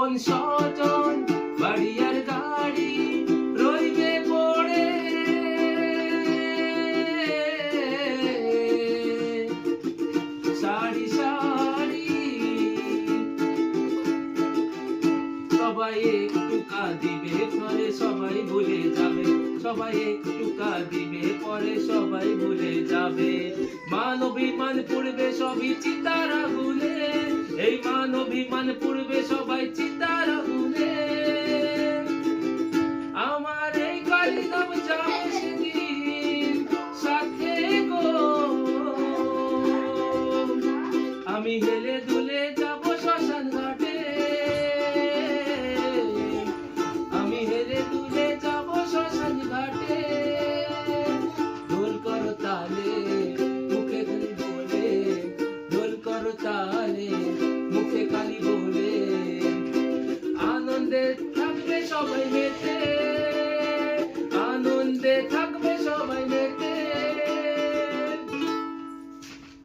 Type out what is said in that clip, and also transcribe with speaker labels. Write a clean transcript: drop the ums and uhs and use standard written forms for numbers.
Speaker 1: আপন স্বজন বাড়ি আর গাড়ি রইবে পড়ে, সারি সারি সবাই একটু কাঁদিবে পরে সবাই ভুলে যাবে, সবাই একটু কাঁদিবে পরে সবাই ভুলে যাবে। মান অভিমান পড়বে সবই চিতার আগুনে, এই মান অভিমান পড়বে সবাই চিতার আগুনে। আমার এই কালিদাম যাবে সেদিন সাথে গো, আমি হেলে দুলে যাব শ্মশান ঘাটে, আমি হেলে দুলে যাব শ্মশান ঘাটে। ঢোল করো তালে মুখে কালি বলে, ঢোল করো তালে মুখে কালি বলে, আনন্দে থাকবে সবাই মেতে।